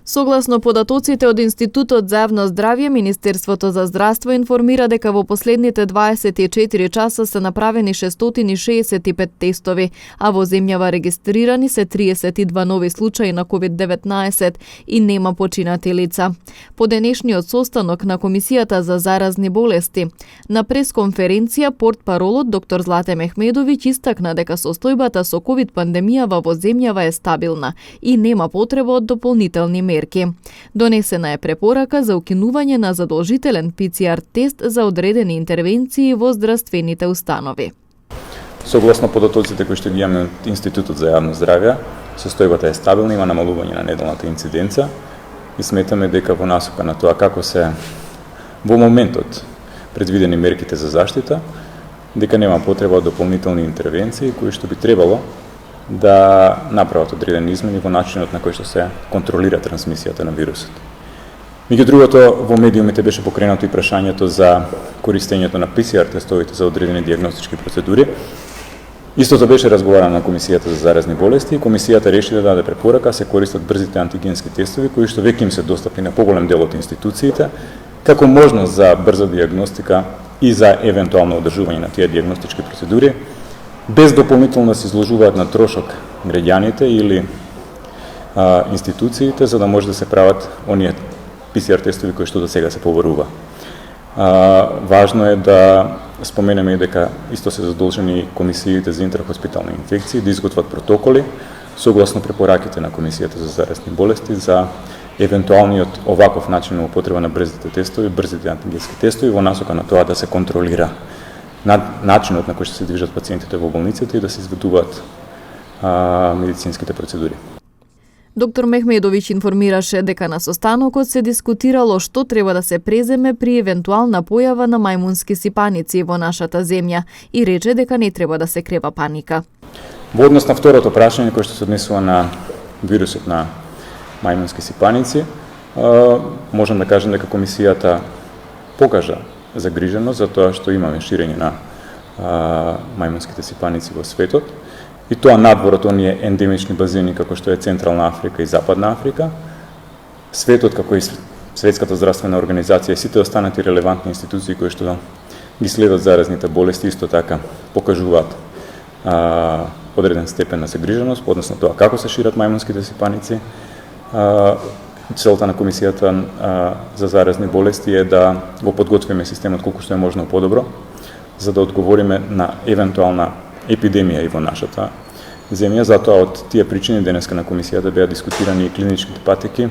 Согласно податоците од Институтот за јавно здравје, Министерството за здравство информира дека во последните 24 часа се направени 665 тестови, а во земјава регистрирани се 32 нови случаи на COVID-19 и нема починати лица. По денешниот состанок на Комисијата за заразни болести, на пресконференција портпаролот доктор Злате Мехмедовиќ истакна дека состојбата со COVID пандемијава во земјава е стабилна и нема потреба од дополнителни мерки. Донесена е препорака за укинување на задолжителен ПЦР тест за одредени интервенции во здравствените установи. Согласно податоците кои што ги имаме од Институтот за јавно здравје, состојбата е стабилна, има намалување на неделната инциденца и сметаме дека во насока на тоа како се во моментот предвидени мерките за заштита, дека нема потреба од дополнителни интервенции кои што би требало да направат одредени измени во начинот на кој што се контролира трансмисијата на вирусот. Меѓу другото, во медиумите беше покренато и прашањето за користењето на ПЦР тестовите за одредени дијагностички процедури. Истото беше разговарано на Комисијата за заразни болести и Комисијата реши да даде препорака се користат брзите антигенски тестови кои што веќе им се достапни на поголем дел од институциите како можност за брза дијагностика и за евентуално одржување на тие дијагностички процедури, без дополнително да се изложуваат на трошок граѓаните или институциите, за да може да се прават оние ПЦР тестови кои што до сега се побарува. Важно е да споменеме и дека исто се задолжени комисиите за интерхоспитални инфекции да изготват протоколи согласно препораките на Комисијата за заразни болести за евентуалниот оваков начин на употреба на брзите тестови, брзите антигенски тестови во насока на тоа да се контролира начинот на кој што се движат пациентите во болниците и да се изведуваат медицинските процедури. Доктор Мехмедовиќ информираше дека на состанокот се дискутирало што треба да се преземе при евентуална појава на мајмунски сипаници во нашата земја и рече дека не треба да се крева паника. Во однос на второто прашање кој што се однесува на вирусот на мајмунски сипаници, можам да кажам дека комисијата покажа загриженост за тоа што имаме ширење на мајмунските сипаници во светот и тоа надвор од оние ендемични базини како што е Централна Африка и Западна Африка. Светот како и Светската здравствена организација и сите останати релевантни институции кои што ги следат заразните болести исто така покажуваат одреден степен на загриженост по однос на тоа како се шират мајмунските сипаници. Целта на Комисијата за заразни болести е да го подготвиме системот колку што е можно подобро, за да одговориме на евентуална епидемија и во нашата земја. Затоа од тие причини денеска на Комисијата беа дискутирани и клиничките патеки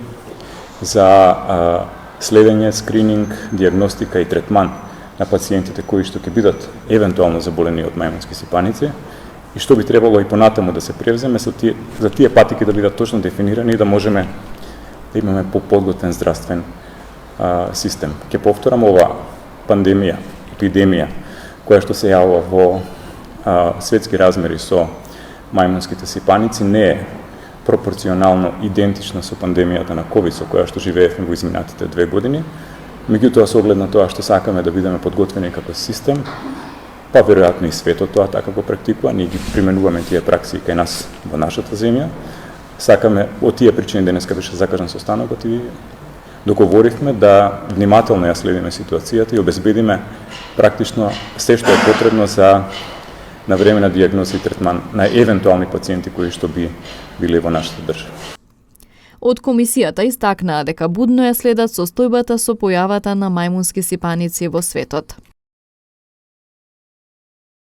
за следење, скрининг, дијагностика и третман на пациентите кои што ќе бидат евентуално заболени од мајмунски сипаници и што би требало и понатаму да се превземе за тие патеки да бидат точно дефинирани и да можеме да имаме подготвен здравствен систем. Ќе повторам, ова пандемија, епидемија, која што се јавува во светски размери со мајмунските сипаници, не е пропорционално идентична со пандемијата на COVID, со која што живеевме во изминатите 2 години. Меѓутоа, со оглед на тоа што сакаме да бидеме подготвени како систем, па веројатно и светот тоа така го практикува, ние ги применуваме тие пракси кај нас во нашата земја. Сакаме, од тие причини денеска беше закажан состанокот и договоривме да внимателно ја следиме ситуацијата и обезбедиме практично се што е потребно за навремена дијагноза и третман на евентуални пациенти кои што би биле во нашата држава. Од комисијата истакнаа дека будно ја следат состојбата со појавата на мајмунски сипаници во светот.